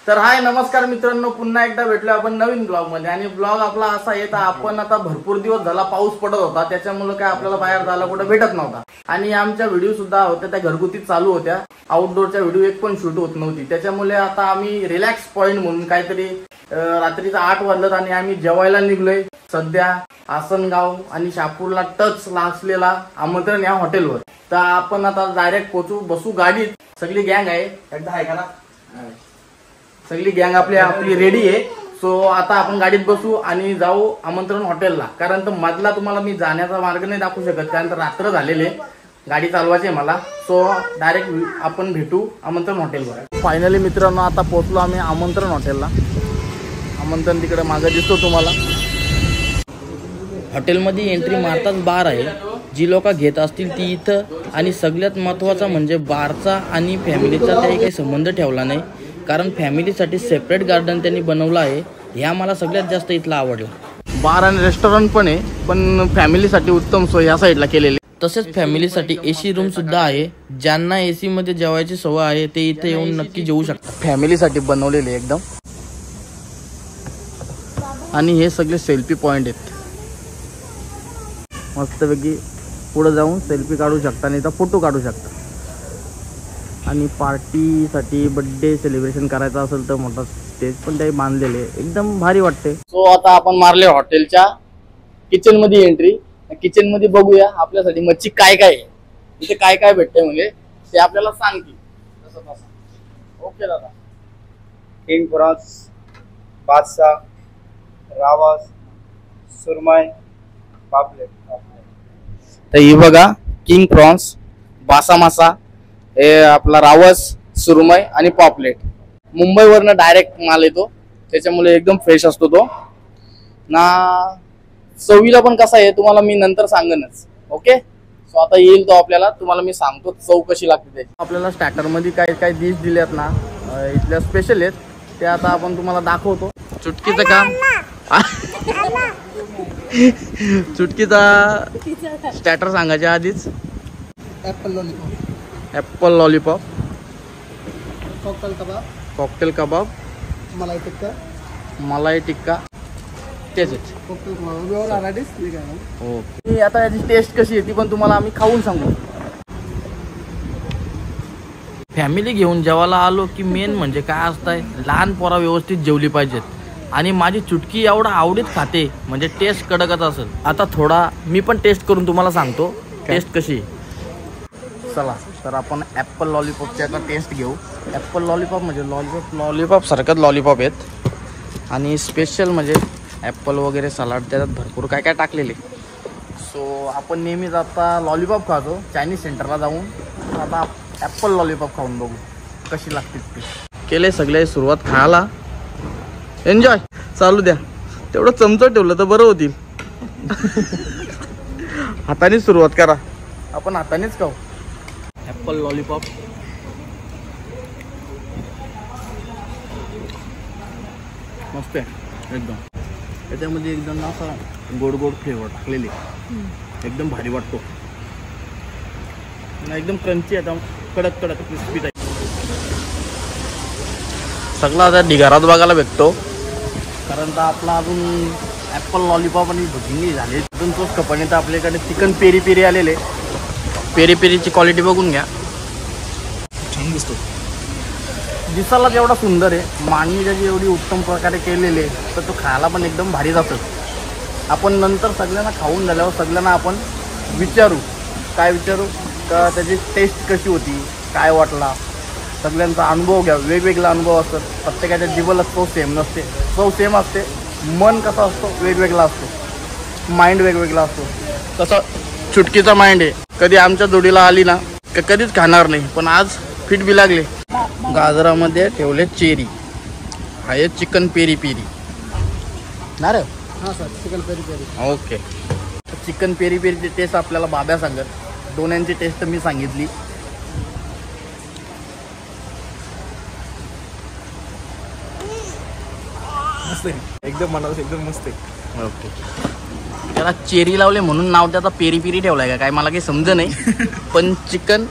तर हाय नमस्कार मित्रांनो, पुन्हा एकदा भेटलो आपण नवीन ब्लॉग मध्ये। आणि ब्लॉग आपला असा आहे तर आपण आता भरपूर दिवस झाला पाऊस पडत होता, त्याच्यामुळे काय आपल्याला बाहेर जायला कुठे भेटत नव्हता। आणि आमच्या व्हिडिओ सुद्धा होत्या त्या घरगुती चालू होत्या, आउटडोरच्या व्हिडिओ एक पण शूट होत नव्हती। त्याच्यामुळे आता आम्ही रिलॅक्स पॉइंट म्हणून काहीतरी रात्रीचा 8 वाजलं आणि आम्ही जेवायला निघलोय। सध्या आसनगाव आणि शापूरला टच असलेला आमंत्रण या हॉटेलवर। तर आपण आता डायरेक्ट पोहोचू, बसू गाडीत, सगळी गँग आहे एकदा आहे का ना, सगळी गँग आपली रेडी आहे। सो आता आपण गाडीत बसू आणि जाऊ आमंत्रण हॉटेलला। कारण तर मधला तुम्हाला मी जाण्याचा मार्ग नाही दाखवू शकत, कारण तर रात्र झालेले, गाडी चालवायची मला। सो डायरेक्ट आपण भेटू आमंत्रण हॉटेलवर। फायनली मित्रांनो आता पोहोचलो आम्ही आमंत्रण हॉटेलला। आमंत्रण तिकडे मागे दिसतो तुम्हाला। हॉटेलमध्ये एंट्री मारताच बार आहे, जी लोक घेत असतील ती इथं। आणि सगळ्यात महत्त्वाचा म्हणजे बारचा आणि फॅमिलीचा काही संबंध ठेवला नाही, कारण फॅमिलीसाठी सेपरेट गार्डन त्यांनी बनवलं आहे। हे आम्हाला सगळ्यात जास्त इथला आवडला। बार आणि रेस्टॉरंट पण आहे, पण फॅमिलीसाठी उत्तम सोय या साईडला केलेली। तसेच फॅमिलीसाठी एसी रूम सुद्धा आहे, ज्यांना एसी मध्ये जेवायची सवय आहे ते इथे येऊन नक्की जेवू शकतात। फॅमिलीसाठी बनवलेले एकदम। आणि हे सगळे सेल्फी पॉइंट आहेत, मस्तपैकी पुढे जाऊन सेल्फी काढू शकता, नाही तर फोटो काढू शकता। आणि पार्टीसाठी बर्थडे सेलिब्रेशन करायचं असेल तर मोठा स्टेज पण ते बांधलेले, एकदम भारी वाटते। सो आता आपण मारले हॉटेलच्या किचन मध्ये एंट्री। किचन मध्ये बघूया आपल्यासाठी मच्छी काय काय आहे, इथे काय काय भेटते म्हणजे ते आपल्याला सांगतील तसं तसं। ओके दादा। किंग प्रॉन्स, बादशाह, रावस, सुरमई, पापलेट। तर ही बघा किंग प्रॉन्स, बासा मासा, हे आपला रावस, सुरमई आणि पॉपलेट। मुंबईवरनं डायरेक्ट माल येतो, त्याच्यामुळे एकदम फ्रेश असतो तो ना। चवीला पण कसा आहे तुम्हाला मी नंतर सांगेनच। ओके, सो आता येईल तो आपल्याला, तुम्हाला मी सांगतो चव कशी लागते त्याची। आपल्याला स्टार्टर मध्ये काय काय डिश दिल्यात ना, इथल्या स्पेशल आहेत, ते आता आपण तुम्हाला दाखवतो। चुटकीचं काम, चुटकीचा स्टार्टर सांगायच्या आधीच ॲपल लॉलीपॉप, कॉकटेल कबाब, मलाई टिक्का तेच। ओके, आता याची टेस्ट कशी आहे ती पण तुम्हाला आम्ही खाऊन सांगू। फॅमिली घेऊन जेवायला आलो की मेन म्हणजे काय असतंय, लहान पोरा व्यवस्थित जेवली पाहिजेत। आणि माझी चुटकी एवढा आवडीत खाते म्हणजे टेस्ट कडकच असेल। आता थोडा मी पण टेस्ट करून तुम्हाला सांगतो टेस्ट कशी आहे। चला तर आपण ॲपल लॉलीपॉपची आता टेस्ट घेऊ। ॲपल लॉलीपॉप म्हणजे लॉलीपॉप सारखंच लॉलीपॉप आहेत, आणि स्पेशल म्हणजे ॲपल वगैरे सलाड, त्याच्यात भरपूर काय काय टाकलेले। सो आपण नेहमीच आता लॉलीपॉप खातो चायनीज सेंटरला जाऊन, आता ॲपल लॉलीपॉप खाऊन बघू कशी लागते ती। केले सगळे सुरुवात खायला, एन्जॉय चालू द्या। तेवढं चमचं ठेवलं तर बरं होतील। हाताने सुरुवात करा, आपण हातानेच खाऊ ॲपल लॉलीपॉप। मस्त आहे एकदम, त्याच्यामध्ये एकदम असा गोड गोड फ्लेवर टाकलेले, एकदम भारी वाटतो। एकदम क्रंची आहे, एकदम कडक कडक क्रिस्पी टाईप। सगळा आता ढिगारात बघायला भेटतो, कारण तर आपला अजून ॲपल लॉलीपॉप आणि भजिंगी झाले, अजून तोच खपणे। तर आपल्याकडे चिकन पेरी पेरी आलेले, पेरी पेरीची क्वालिटी बघून घ्या, छान दिसतो। दिसायला जेवढा सुंदर आहे, मांडणी त्याची एवढी उत्तम प्रकारे केलेली आहे, तर तो खायला पण एकदम भारी जातो। आपण नंतर सगळ्यांना खाऊन झाल्यावर सगळ्यांना आपण विचारू, काय विचारू का त्याची टेस्ट कशी होती, काय वाटला, सगळ्यांचा अनुभव घ्या। वेगवेगळा अनुभव असतात, प्रत्येकाच्या जीवाला चव सेम नसते, चव सेम असते, मन कसा असतो वेगवेगळा असतो, माइंड वेगवेगळा असतो। तसं चुटकीचा माइंड आहे, कधी आमच्या जोडीला आली ना का कधीच खाणार नाही, पण आज फिट बी लागले। गाजरामध्ये ठेवले चेरी, आहे चिकन पेरी पेरी ना रे? हां sir, chicken peri peri. Okay, chicken peri पेरीची टेस्ट आपल्याला बाब्या सांगत, दोन्यांची टेस्ट मी सांगितली। एकदम मनाला एकदम मस्त आहे। ओके, त्याला चेरी लावले म्हणून नाव त्याचा पेरी पेरी ठेवलाय का काय मला काही समज नाही, पण चिकन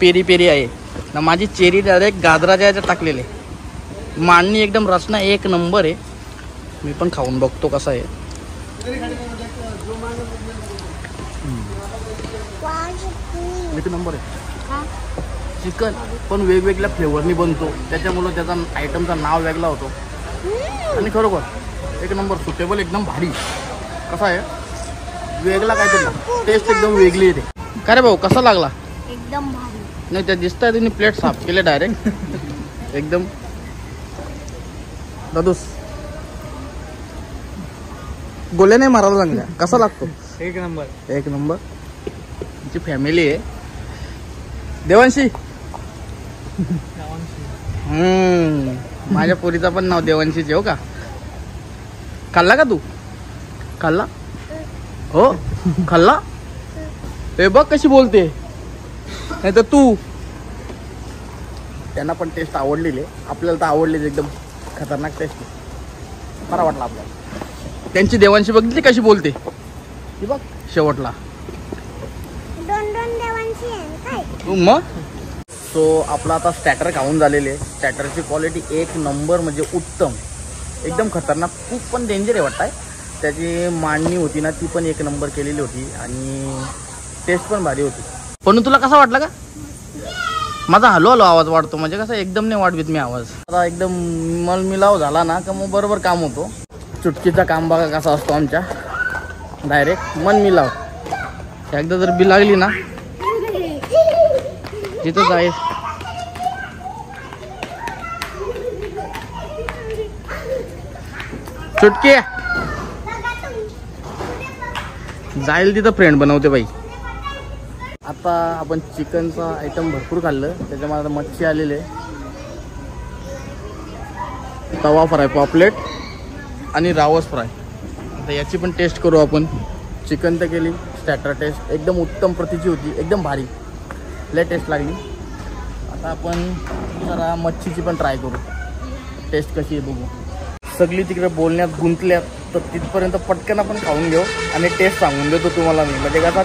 पेरी पेरी आहे ना। माझी चेरी डायरेक्ट गाजराच्या ह्याच्यात टाकलेले, मांडणी एकदम रचना एक नंबर आहे. मी पण खाऊन बघतो कसा आहे. एक नंबर आहे. चिकन पण वेगवेगळ्या फ्लेवरनी बनतो, त्याच्यामुळं त्याचा आयटमचं नाव वेगळा होतो. आणि खरोखर एक नंबर सुटेबल, एकदम भारी. कसा आहे वेगळा काहीतरी टेस्ट एकदम वेगळी येते. का रे भाऊ कसा लागला? एकदम भारी. नाही त्या दिसतंय तुम्ही प्लेट साफ केले डायरेक्ट एकदम दादूस गोल्या नाही मारायला चांगल्या. कसा लागतो? एक नंबर. एक नंबर. तुमची फॅमिली आहे देवांशी. माझ्या पोरीचा पण नाव देवांशीच आहे. हो का? खाल्ला का तू? खाल्ला हो खाल्ला. हे बघ कशी बोलते. नाही तर तू. त्यांना पण टेस्ट आवडलेली आहे, आपल्याला तर आवडलीच. एकदम खतरनाक टेस्ट आहे. बरा वाटला आपल्याला. त्यांची देवांशी बघितली कशी बोलते ती बघ शेवटला. दोन देवांची आहे काय? मग सो आपला आता स्टॅटर खाऊन झालेले. स्टॅटरची क्वालिटी एक नंबर म्हणजे उत्तम, एकदम खतरनाक. खूप पण डेंजर आहे वाटतं. त्याची मांडणी होती ना ती पण एक नंबर केलेली होती आणि टेस्ट पण भारी होती. पण तुला कसा वाटला का? माझा हलो हलो आवाज वाढतो, म्हणजे कसं एकदम नाही वाढवीत मी आवाज. आता एकदम मलमिलाव झाला ना का मग बरोबर काम होतो. चुटकीचा काम बघा कसा असतो आमच्या. डायरेक्ट मन मिलाव. एकदा जर बी लागली ना तिथंच आहे. चुटकी जाईल तिथं फ्रेंड बनवते बाई. आता आपण चिकनचा आयटम भरपूर खाल्लं, त्याच्यामध्ये आता मच्छी आलेले, तवा फ्राय, पॉपलेट आणि रावस फ्राय. आता याची पण टेस्ट करू आपण. चिकन तर केली, स्टॅटर टेस्ट एकदम उत्तम प्रतीची होती, एकदम भारी, लय टेस्ट लागली. आता आपण जरा मच्छीची पण ट्राय करू, टेस्ट कशी आहे बघू. सगळी तिकडे बोलण्यात गुंतल्यात तर तिथपर्यंत पटकन आपण खाऊन घेऊ आणि टेस्ट सांगून देतो तुम्हाला मी. म्हणजे कसा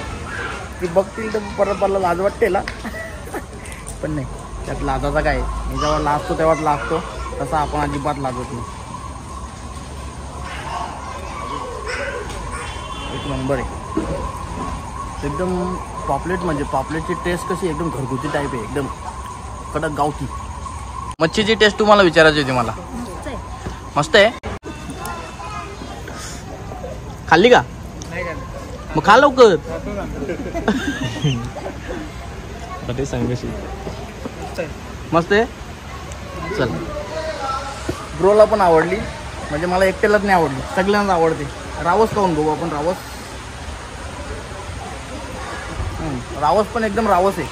ती बघतील तर परत मला लाज वाटते ना पण नाही, त्यात लाजाचा काय. मी जेव्हा लाजतो तेव्हाच लाजतो, तसा आपण अजिबात लाजत नाही. एक नंबर आहे एकदम. पॉपलेट म्हणजे पॉपलेटची टेस्ट कशी एकदम घरगुती टाईप आहे, एकदम कडक गावठी. मच्छीची टेस्ट तुम्हाला विचारायची होती मला. मस्त आहे. खाल्ली का? मग खा लवकर. मस्त आहे. चल ब्रोला पण आवडली, म्हणजे मला एकट्यालाच नाही आवडली, सगळ्यांना आवडते. रावस खाऊन बघू आपण. रावस पण एकदम रावस आहे.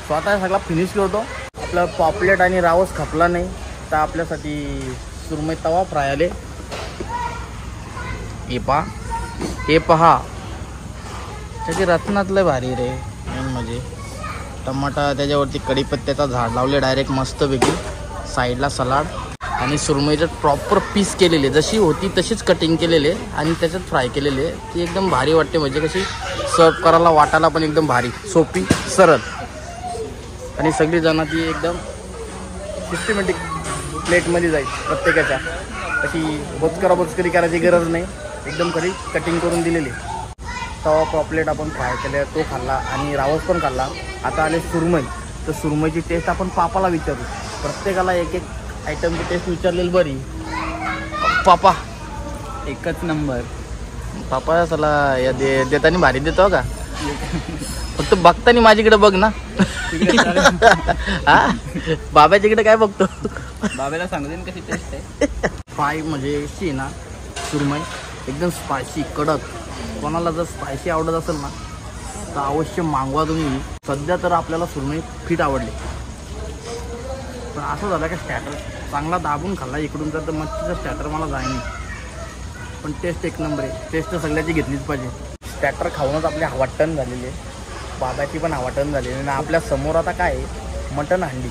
स्वतः सगळा फिनिश करतो. आपला पॉपलेट आणि रावस खपला नाही तर आपल्यासाठी सुरमई तवा फ्राय आले. हे पहा त्याची रत्नातलं भारी रे. मेन म्हणजे टमाटा, त्याच्यावरती कढीपत्त्याचा झाड लावले डायरेक्ट मस्तपैकी. साईडला सलाड आणि सुरमईचं प्रॉपर पीस केलेले, जशी होती तशीच कटिंग केलेले आणि त्याच्यात फ्राय केलेले. ती एकदम भारी वाटते, म्हणजे कशी सर्व करायला वाटायला पण एकदम भारी, सोपी, सरळ. आणि सगळी जण ती एकदम सिस्टमॅटिक प्लेटमध्ये जाईल प्रत्येकाच्या. अशी बोचकरी करायची गरज नाही, एकदम खरी कटिंग करून दिलेली. तवा पॉपलेट आपण फ्राय केले, तो खाल्ला आणि रावस पण खाल्ला. आता आले सुरमई. तर सुरमईची टेस्ट आपण पापाला विचारू. प्रत्येकाला एक एक आयटमची टेस्ट विचारलेली बरी. पापा एकच नंबर. पापा चला या देतानी भारी देतो का? फक्त बघतानी माझ्याकडे बघ ना. हा बाबाच्याकडे काय बघतो? बाबाला सांगू दे कशी टेस्ट आहे. फ्राय म्हणजे अशी ना सुरमई एकदम स्पायसी, कडक. कोणाला जर स्पायसी आवडत असेल ना तर अवश्य मागवा तुम्ही. सध्या तर आपल्याला सुरमई फिट आवडली. पण असं झालं का स्टॅटर चांगला दाबून खाल्ला इकडून तर मच्छीचा स्टॅटर मला जाईन. पण टेस्ट एक नंबर आहे. टेस्ट तर सगळ्याची घेतलीच पाहिजे. स्टॅटर खाऊनच आपली हवाटण झालेली आहे, बाबाची पण हवाटण झालेली आहे. आणि आपल्या समोर आता काय आहे, मटण हंडी.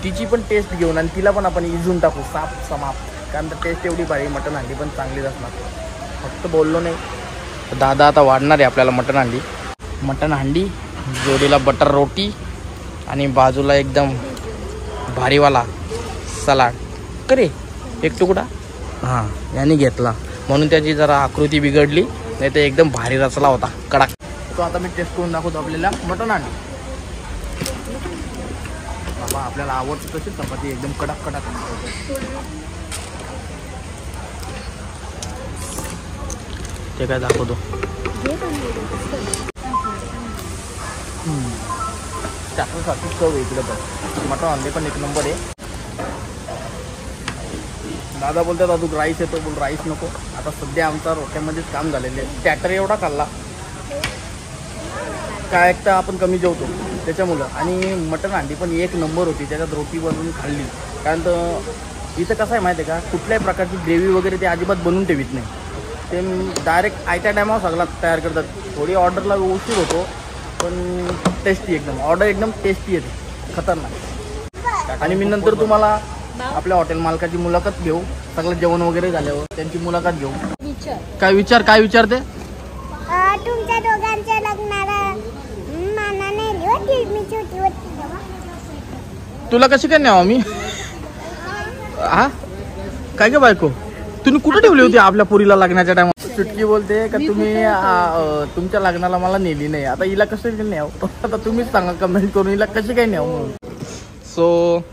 तिची पण टेस्ट घेऊन आणि तिला पण आपण इजून टाकू साफ समाप्त. कारण तर टेस्ट एवढी भारी, मटण हंडी पण चांगलीच असणार. फक्त बोललो नाही. दादा आता वाढणार आहे आपल्याला मटण हंडी. मटण हंडी जोडीला बटर रोटी आणि बाजूला एकदम भारीवाला सलाड. करे एक तुकडा हां याने घेतला म्हणून त्याची जरा आकृती बिघडली, नाही तर एकदम भारी रचला होता कडक. तो आता मी टेस्ट करून दाखवतो आपल्याला मटण अंडी. बाबा आपल्याला आवडतं तशी चपाती एकदम कडक कडक. ते काय दाखवतो. स्टार्टरसाठी चव आहे इकडे पण. मटण अंडे पण एक नंबर आहे. दादा बोलतात अजून राईस येतो, बोल राईस नको. आता सध्या आमचा रोट्यामध्येच काम झालेलं आहे. स्टॅटर एवढा खाल्ला काय एकटा आपण कमी जेवतो त्याच्यामुळं. आणि मटण अंडी पण एक नंबर होती, त्याच्यात रोटी बनवून खाल्ली. कारण तर इथं कसं आहे माहिती आहे का, कुठल्याही प्रकारची ग्रेव्ही वगैरे ते अजिबात बनवून ठेवीत नाही. ते डायरेक्ट आयत्या टायमावर सगळा तयार करतात. थोडी ऑर्डरला उशीर होतो पण टेस्टी एकदम. ऑर्डर एकदम टेस्टी येते, खतरनाक. आणि मी नंतर तुम्हाला आपल्या हॉटेल मालकाची मुलाखत घेऊ. सगळं जेवण वगैरे झाल्यावर त्यांची मुलाखत घेऊ. काय विचारते. तुमच्या दोघांच्या लग्नाला माना नेली होती, मी छोटी होती तेव्हा. तुला कशी काय न्यावं आम्ही. हा काय ग बायको, तुम्ही कुठे ठेवली होती आपल्या पुरीला लग्नाच्या टायमाला. चुटकी बोलते का तुम्ही तुमच्या लग्नाला मला नेली नाही. आता हिला कसं न्याव, आता तुम्हीच सांगा कमेंट करून हिला कशी काय न्याव म्हणून. सो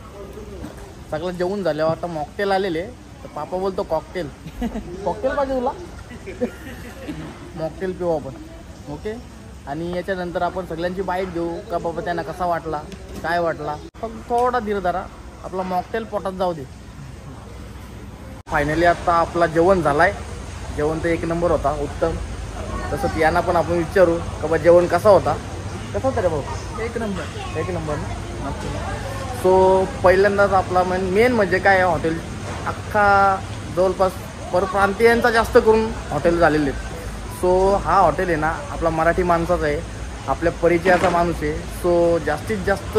सगळं जेवून झाल्यावर आता मॉकटेल आलेले. तर पापा बोलतो कॉकटेल. कॉकटेल पाहिजे तुला, मॉकटेल पिऊ आपण. ओके. आणि याच्यानंतर आपण सगळ्यांची बाईट घेऊ का बाबा त्यांना कसा वाटला काय वाटला. फक्त थोडा धीर धरा, आपला मॉकटेल पोटात जाऊ दे. फायनली आता आपला जेवण झालाय. जेवण तर एक नंबर होता, उत्तम. तसंच यांना पण आपण विचारू का बा जेवण कसा होता. कसा होता रे भाऊ. एक नंबर ना. सो पहिल्यांदाच आपला मेन म्हणजे काय आहे, हॉटेल अख्खा जवळपास परप्रांतीयांचा जास्त करून हॉटेल झालेले आहेत. सो हा हॉटेल आहे ना आपला मराठी माणसाचा आहे, आपल्या परिचयाचा माणूस आहे. सो जास्तीत जास्त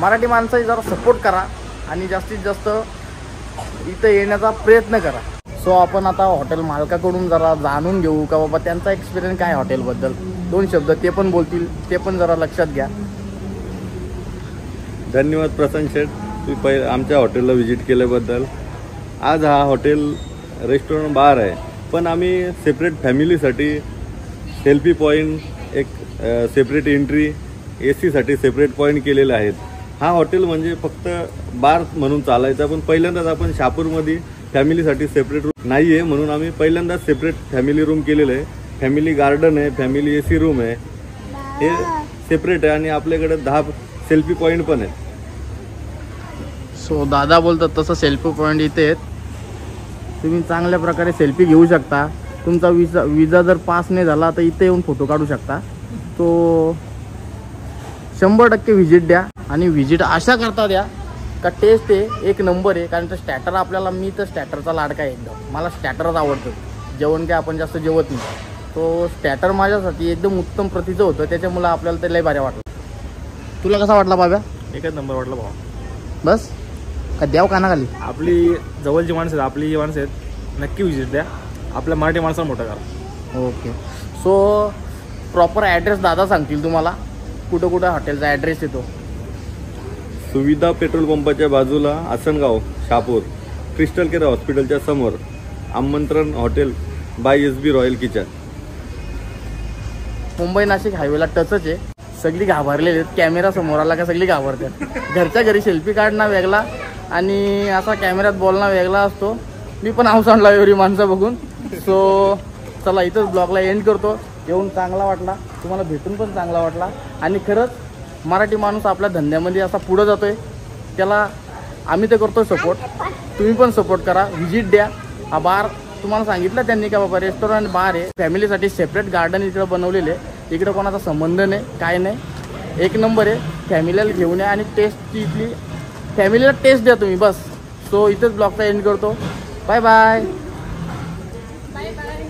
मराठी माणसाची जरा सपोर्ट करा आणि जास्तीत जास्त इथं येण्याचा प्रयत्न करा. सो आपण आता हॉटेल मालकाकडून जरा जाणून घेऊ का बाबा त्यांचा एक्सपिरियन्स काय हॉटेलबद्दल. 2 शब्द ते पण बोलतील, ते पण जरा लक्षात घ्या. धन्यवाद प्रशांत शेठ, तुम्ही आमच्या हॉटेलला व्हिजिट केल्याबद्दल. आज हा हॉटेल रेस्टॉरंट बार आहे, पण आम्ही सेपरेट फॅमिलीसाठी सेल्फी पॉईंट, एक सेपरेट एंट्री, AC साठी सेपरेट पॉईंट केलेले आहेत. हा हॉटेल म्हणजे फक्त बार म्हणून चालायचा, पण पहिल्यांदाच आपण शहापूरमध्ये फॅमिलीसाठी सेपरेट रूम नाही आहे म्हणून आम्ही पहिल्यांदाच सेपरेट फॅमिली रूम केलेलं आहे. फॅमिली गार्डन आहे, फॅमिली AC रूम आहे, हे सेपरेट आहे. आणि आपल्याकडे 10 सेल्फी पॉईंट पण आहेत. सो दादा बोलतात तसं सेल्फी पॉईंट इथे आहेत. तुम्ही चांगल्या प्रकारे सेल्फी घेऊ शकता. तुमचा विजा जर पास नाही झाला तर इथे येऊन फोटो काढू शकता. तो 100% व्हिजिट द्या. आणि व्हिजिट अशा करता द्या का टेस्ट आहे एक नंबर आहे. कारण तर स्टॅटर आपल्याला, मी तर स्टॅटरचा लाडका आहे एकदम. मला स्टॅटरच आवडतं. जेवण काय आपण जास्त जेवत नाही. तो स्टॅटर माझ्यासाठी एकदम उत्तम प्रतीचं होतं, त्याच्यामुळे आपल्याला ते लय भारी वाटलं. तुला कसा वाटला बाब्या. एकच नंबर वाटलं भाऊ. बस का द्याव कानाखाली. आपली जवळची माणसं आहेत, आपली माणसं आहेत, नक्की व्हिजिट द्या. आपल्या मराठी माणसाला मोठं करा. ओके. सो प्रॉपर ॲड्रेस दादा सांगतील तुम्हाला कुठं कुठं हॉटेलचा ॲड्रेस येतो. सुविधा पेट्रोल पंपाच्या बाजूला आसनगाव शहापूर, क्रिस्टल केअर हॉस्पिटलच्या समोर, आमंत्रण hotel by SB royal kitchen. Mumbai Nashik हायवेला टचच आहे. सगळी घाबरलेली आहेत. कॅमेरा समोर आला का सगळी घाबरतात. घरच्या घरी सेल्फी काढणं वेगळा आणि असा कॅमेऱ्यात बोलणं वेगळा असतो. मी पण आवसांडला एवढी माणसं बघून. सो चला इथंच ब्लॉगला एंड करतो. येऊन चांगला वाटला, तुम्हाला भेटून पण चांगला वाटला. आणि खरंच मराठी माणूस आपल्या धंद्यामध्ये असा पुढं जातोय, त्याला आम्ही तर करतो सपोर्ट. तुम्ही पण सपोर्ट करा, व्हिजिट द्या. हा बार तुम्हाला सांगितलं त्यांनी का बाबा रेस्टॉरंट बार आहे, फॅमिलीसाठी सेपरेट गार्डन इकडं बनवलेले. इकडं कोणाचा संबंध नाही, काय नाही, एक नंबर आहे. फॅमिलीला घेऊन या आणि टेस्ट इथली फॅमिलीला टेस्ट द्या तुम्ही बस. सो इथंच ब्लॉगचा एंड करतो. Bye bye. Bye bye.